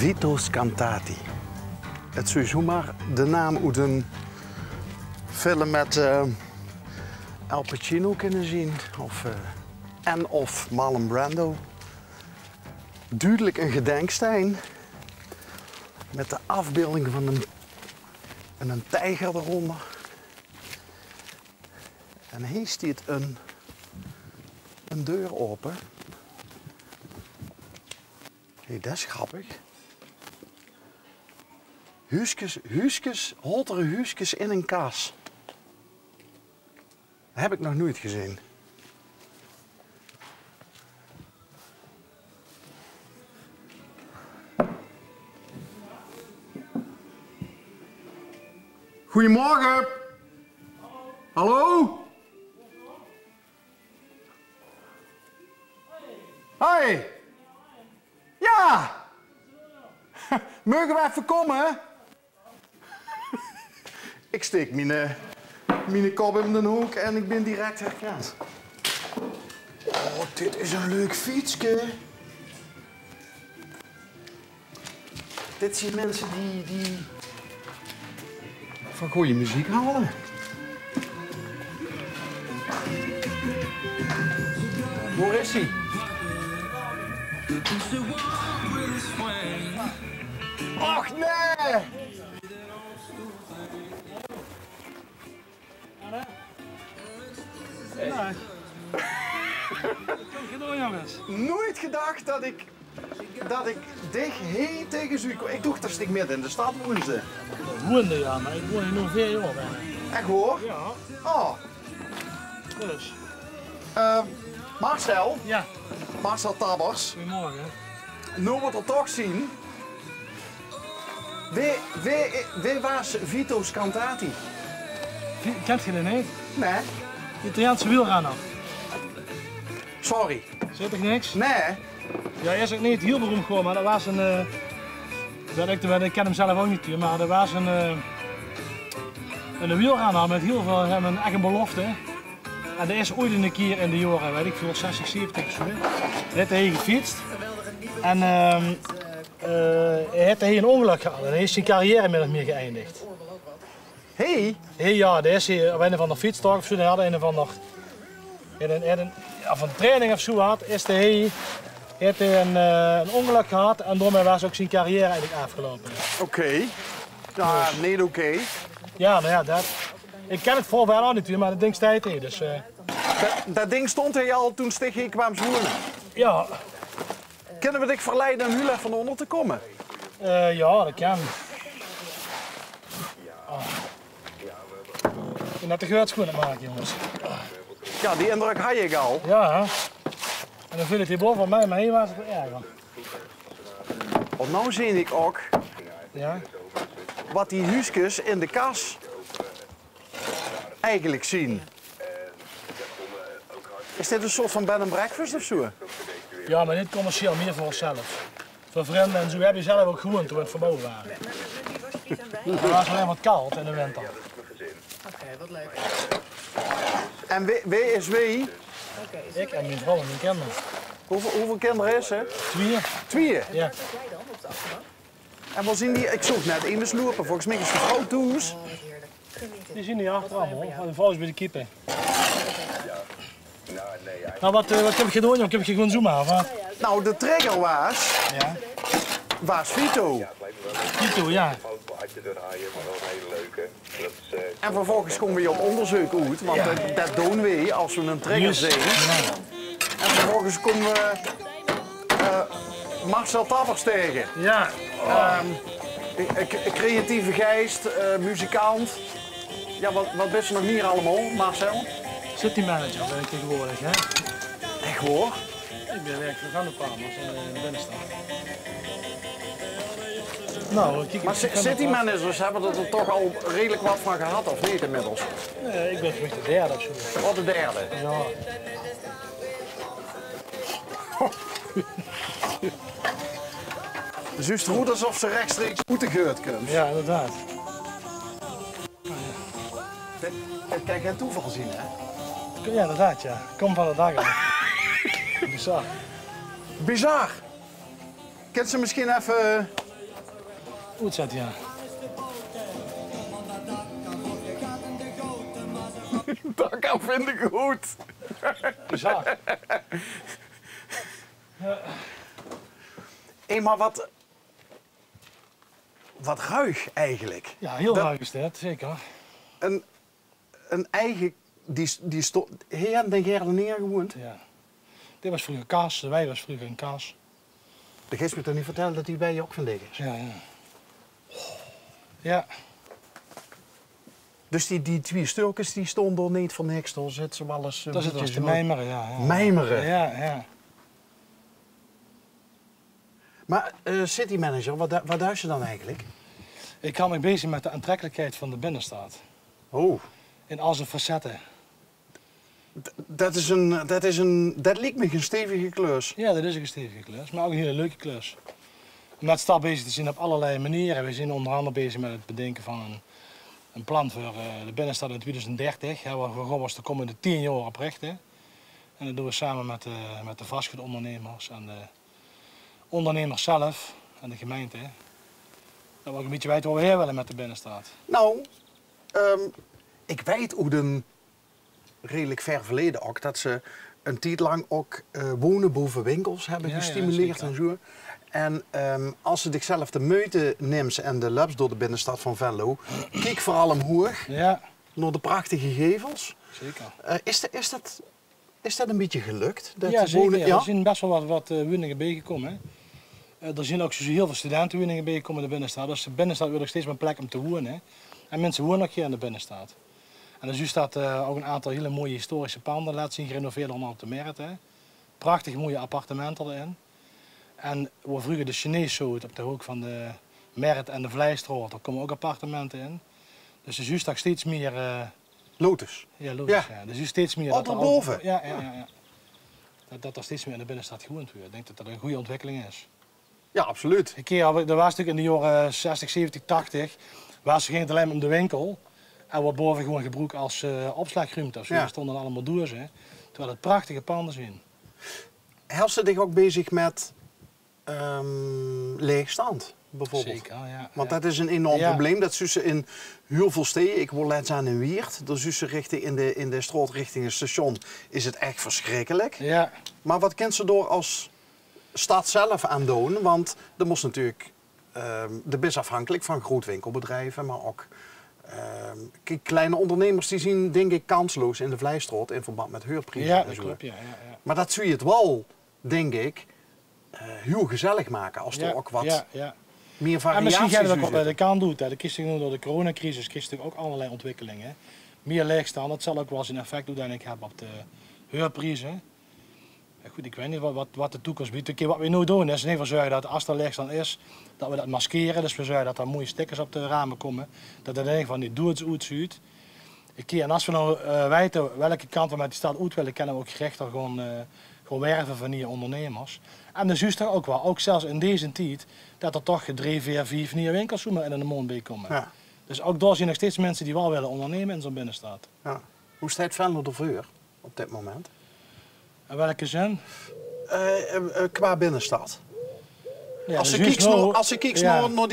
Vito Scantati. Het zou zomaar de naam uit een film met Al Pacino kunnen zien. Of Marlon Brando. Duidelijk een gedenksteen. Met de afbeelding van een tijger eronder. En hier staat een deur open. Hé, dat is grappig. Huisjes, holtere huisjes in een kaas. Dat heb ik nog nooit gezien. Goedemorgen. Hallo? Hoi. Ja. Mogen we even komen? Ik steek mijn kop in de hoek en ik ben direct herkend. Oh, dit is een leuk fietsje. Dit zijn mensen die van goede muziek houden. Waar is hij? Och nee! Nee. Wat heb je doen, jongens? Nooit gedacht dat ik dicht heen tegen zo. Ik dacht dat ik midden in de stad woonde. Woonde, ja, maar ik woon hier nu 4 jaar bijna. Echt hoor? Ja. Oh. Dus. Marcel. Ja. Marcel Tabbers. Goedemorgen. Nu wordt er toch zien. Wie was Vito Scantati? Kent je die niet? Nee. De Italiaanse wielrenner. Sorry. Zit toch niks? Nee. Ja, is ook niet heel beroemd geworden, maar dat was een... ik ken hem zelf ook niet, maar dat was een wielrenner met heel veel een eigen belofte. En dat is ooit een keer in de jaren, weet ik veel, 60, 70 of zo. Hij heeft hij gefietst. En hij heeft hier een ongeluk gehad en hij is zijn carrière min of meer geëindigd. Hey? Hey, ja, dat is hij op een of andere fietstocht of zo. Hij had een of ander... Of een training of zo had, is hij een ongeluk gehad en daarmee was ook zijn carrière eigenlijk afgelopen. Oké. Ja, niet oké. Ja, nou ja, dat... Ik ken het voor wel niet, maar dat ding staat hier, dus... Dat ding stond hij al toen Stig kwam wonen. Ja. Kunnen we dich verleiden om heel even onder te komen? Ja, dat kan. Oh. Ik ben net de geurtschoenen maken, jongens. Ja, die indruk had je al. Ja, hè. En dan viel het hier boven van mij, maar hier was het erger. Want nou zie ik ook Ja. wat die huisjes in de kas eigenlijk zien. Is dit een soort van bed and breakfast of zo? Ja, maar niet commercieel, meer voor onszelf. Voor vrienden en zo heb je zelf ook gewoond toen we het verbouwen waren. Het was alleen wat koud in de winter. Oké, wat leuk. En wie is wie? Ik en mijn vrouw en mijn kinderen. Hoeveel kinderen is er? 2. 2. Ja. Jij dan op de achterbank? En wat zien die? Ik zoek net iemand lopen. Volgens mij is de vrouw toes. Oh, wat heerlijk. Genieten. Die zien die achteraf hoor. De vrouw is bij de keeper. Nou, wat heb je gedaan? Ik heb je gewoon zoomen af. Hè? Nou, de trigger Ja. was Vito. Vito, ja. En vervolgens komen we op onderzoek uit, want dat doen we als we een trigger zien. Ja. En vervolgens komen we Marcel Tabbers tegen. Ja. Een creatieve geest, muzikant. Ja, wat ben je nog meer allemaal, Marcel? City manager ben ik tegenwoordig, hè. Echt hoor. Ik ben werk voor Gandenpalmers in de binnenstad. Nou, kijk, Maar city managers hebben er toch al redelijk wat van gehad, of niet inmiddels? Nee, ik ben geweest de derde of zo. Wat de derde? Ja. Dus juist goed alsof ze rechtstreeks moeten geurt kunnen. Ja, inderdaad. Dat kan geen toeval zien, hè? Ja, inderdaad, ja. Kom van de dag af. Bizar. Bizar. Kent ze misschien even Uitzet, ja. Dat kan vind ik goed. Zo. Hé, maar wat ruig eigenlijk. Ja, heel Dat- ruig is dit, zeker. Een eigen, die stond, heer en Gerle neer gewoond. Ja. Dit was vroeger kaas, de wei was vroeger een kaas. De geest me toch niet vertellen dat die bij je ook van liggen. Ja, ja. Ja, Dus die twee stukjes die stonden er niet voor niks, daar zitten ze wel eens... dat zit als te mijmeren, ja. Ja. Mijmeren. Ja, ja. Maar city manager, wat duist je dan eigenlijk? Ik hou me bezig met de aantrekkelijkheid van de binnenstad. Oh, In al zijn facetten. dat lijkt me een stevige klus. Ja, dat is een stevige klus, maar ook een hele leuke klus. Om met stad bezig te zijn op allerlei manieren. We zijn onder andere bezig met het bedenken van een plan voor de binnenstad in 2030. Waar we gewoon de komende 10 jaar op richten. En dat doen we samen met de vastgoedondernemers en de ondernemers zelf en de gemeente. Dat we ook een beetje weten waar we heen willen met de binnenstad. Nou, ik weet hoe een redelijk ver verleden ook, dat ze een tijd lang ook wonen boven winkels hebben Ja, ja, gestimuleerd zeker. en zo. En als ze zichzelf de meute neemt en de labs door de binnenstad van Venlo, kijk vooral omhoog Ja, naar de prachtige gevels. zeker. Is dat een beetje gelukt? Dat Ja, de zeker. wonen- Ja. Er zijn best wel wat woningen bijgekomen. Er zijn ook heel veel studentenwoningen bijgekomen in de binnenstad. Dus de binnenstad wil ook steeds meer plek om te wonen. En mensen wonen ook hier in de binnenstad. En dus nu staat ook een aantal hele mooie historische panden laten zien, gerenoveerd allemaal op de Merit. Hè. Prachtig mooie appartementen erin. En waar vroeger de Chinees zoot op de hoek van de Merit en de Vlijstraat, daar komen ook appartementen in. Dus er is juist ook steeds meer... Lotus. Ja, logisch. Ja. Ja. Dus er is steeds meer... Op dat er daarboven? ook- Ja, ja, ja. ja. Dat er steeds meer in de binnenstad gewoond wordt. Ik denk dat dat een goede ontwikkeling is. Ja, absoluut. Een keer, er was natuurlijk in de jaren 60, 70, 80, ging het alleen maar om de winkel. En wat boven gewoon gebruikt als opslagruimte. Of zo. Ja. Er stonden allemaal dozen. Terwijl het prachtige panden zijn. Helpt ze zich ook bezig met leegstand, bijvoorbeeld? Zeker, ja. Want ja. dat is een enorm Ja. probleem. Dat ze in heel veel steden, ik woon laatst aan in Wiert, dus ze richting in de straat richting het station is het echt verschrikkelijk. Ja, Maar wat kent ze door als stad zelf aan doen? Want er moest natuurlijk, de best afhankelijk van grootwinkelbedrijven, maar ook kleine ondernemers die zien denk ik kansloos in de Vlijstraat in verband met huurprijzen ja en dat zo. klopt. Ja, ja, ja. Maar dat zou je het wel, denk ik, heel gezellig maken als er Ja, ook wat ja, ja. meer En variatie misschien gaat het ook zou wat bij de zitten. kant doet. Dat kiest door de coronacrisis kiest ook allerlei ontwikkelingen. Meer leegstand, dat zal ook wel zijn effect uiteindelijk hebben op de huurprijzen. Ja, goed, ik weet niet wat de toekomst biedt. Een keer wat we nu doen is in ieder geval zorgen dat als er leegstand is, dat we dat maskeren. Dus we zorgen dat er mooie stickers op de ramen komen. Dat het in ieder geval niet uitziet. En als we nou weten welke kant we met die stad uit willen, kunnen we ook gerichter gewoon werven van nieuwe ondernemers. En dan is er ook wel, ook zelfs in deze tijd, dat er toch 3, 4, 5 nieuwe winkels in de maand bij komen. Ja, Dus ook daar zijn nog steeds mensen die wel willen ondernemen in zo'n binnenstad. ja. Hoe staat Venlo ervoor op dit moment? In welke zin? Qua binnenstad. Ja, Als dus je juist kijkt nou- als je kijkt ja. naar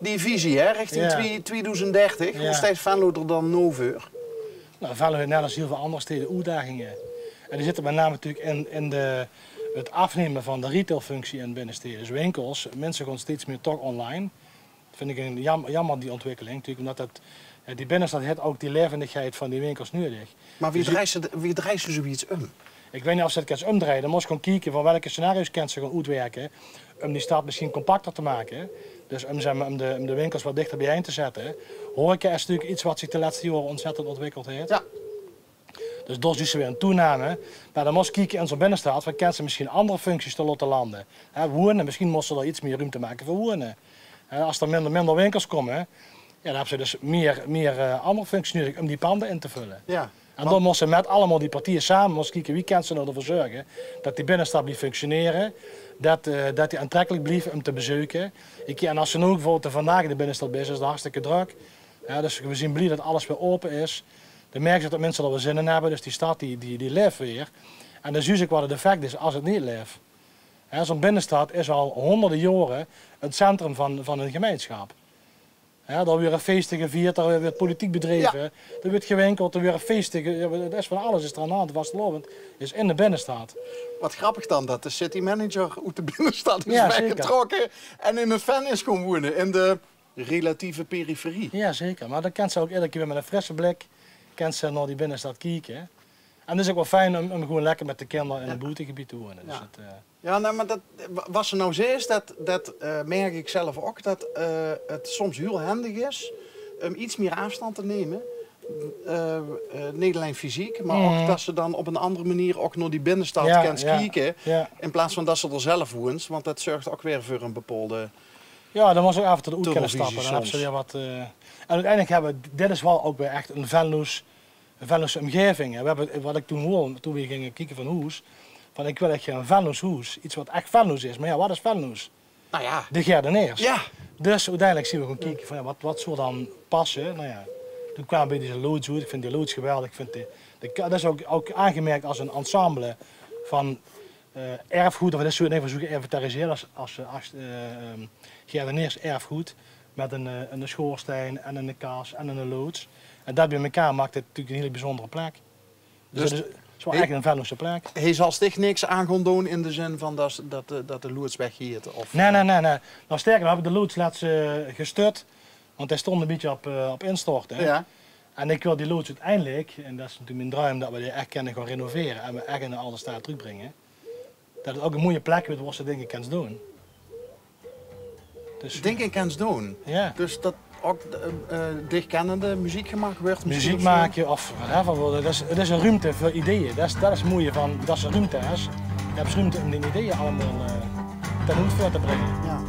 die visie hè, richting Ja. 2030, Ja. hoe staat Venlo er dan nou voor? Nou, Venlo heeft net als heel veel andere steden uitdagingen. En die zitten met name natuurlijk in het afnemen van de retailfunctie in binnensteden. Dus winkels, mensen gaan steeds meer toch online. Dat vind ik een jammer die ontwikkeling. Natuurlijk omdat die binnenstad heeft ook die levendigheid van die winkels nodig. Maar wie draait ze zoiets om? Ik weet niet of ze het kan omdraaien. Dan moet je gewoon kijken van welke scenario's kan ze gaan uitwerken. Om die stad misschien compacter te maken. Dus om de winkels wat dichter bijeen te zetten. Horeca is natuurlijk iets wat zich de laatste jaren ontzettend ontwikkeld heeft. Ja. Dus dat is dus weer een toename. Maar dan moet je kijken in zo'n binnenstad. Van kan ze misschien andere functies te laten landen. Wonen, misschien moesten ze er iets meer ruimte maken voor wonen. Als er minder winkels komen, ja, dan hebben ze dus meer andere functies nodig om die panden in te vullen. Ja. En dan moesten ze met allemaal die partijen samen kijken wie kan ze nou ervoor zorgen dat die binnenstad blijft functioneren, dat die aantrekkelijk blijft om te bezoeken. En als ze nu bijvoorbeeld vandaag in de binnenstad is het hartstikke druk. Ja, dus we zien blij dat alles weer open is. Dan merk je dat mensen er weer zin in hebben, dus die stad die leeft weer. En dan zie ik wat het effect is als het niet leeft. Zo'n binnenstad is al honderden jaren het centrum van een gemeenschap. Ja, dan weer een feestje gevierd, dan weer politiek bedreven, Ja. dan wordt gewinkeld, dan weer een feestje. Dat is van alles is er aan de hand. Vastelovend is in de binnenstad. Wat grappig dan, dat de city manager uit de binnenstad is Ja, zeker. weggetrokken en in een fan is gaan wonen, in de relatieve periferie. Ja, zeker. Maar dan kan ze ook iedere keer weer met een frisse blik kan ze naar die binnenstad kijken. En het is ook wel fijn om gewoon lekker met de kinderen in het buitengebied te wonen. Dus Ja. het, Ja, nou, maar wat ze nou zegt, dat merk ik zelf ook, dat het soms heel handig is om iets meer afstand te nemen. Niet alleen fysiek, maar ook dat ze dan op een andere manier ook naar die binnenstad kan kijken. Ja. In plaats van dat ze er zelf woont, want dat zorgt ook weer voor een bepaalde... Ja, dan was ook af en toe uit kunnen Televisie stappen. Dan hebben ze soms. weer wat. En uiteindelijk hebben we, dit is wel ook weer echt een Venlo's omgeving. Hè. We hebben, wat ik toen hoorde, toen we gingen kijken van Hoes, van ik wil echt een Venlo's hoes. Iets wat echt Venlo's is. Maar ja, wat is Venlo's? Nou ja, De Gerdeneers. ja. Dus uiteindelijk zien we gewoon kijken van ja, wat zou dan passen. Nou ja, toen kwamen we bij deze loods uit. Ik vind die loods geweldig. Ik vind dat is ook aangemerkt als een ensemble van erfgoed. Of dat is zo even zoeken inventariseren als Gerdeneers erfgoed. Met een schoorsteen en een kaas en een loods. En dat bij elkaar maakt het natuurlijk een hele bijzondere plek. Dus het is wel echt een Venlose plek. Hij zal zich niks aan gaan doen in de zin van dat de loods weggeeft? Of... Nee. Nou sterker, we hebben de loods laatst gestut. Want hij stond een beetje op instort. Hè? Ja. En ik wil die loods uiteindelijk, en dat is natuurlijk mijn druim, dat we die echt kunnen gaan renoveren en we echt in de oude staat terugbrengen. Dat het ook een mooie plek wordt waar ze dingen kan doen. Dus, Denk ik aan het doen. ja. Dus dat ook dichtkennende muziek gemaakt wordt? misschien Muziek of zo? maken of whatever. Het is een ruimte voor ideeën. Dat is het mooie van dat ze ruimte is. Je hebt ruimte om die ideeën allemaal ten uitvoer te brengen. Ja.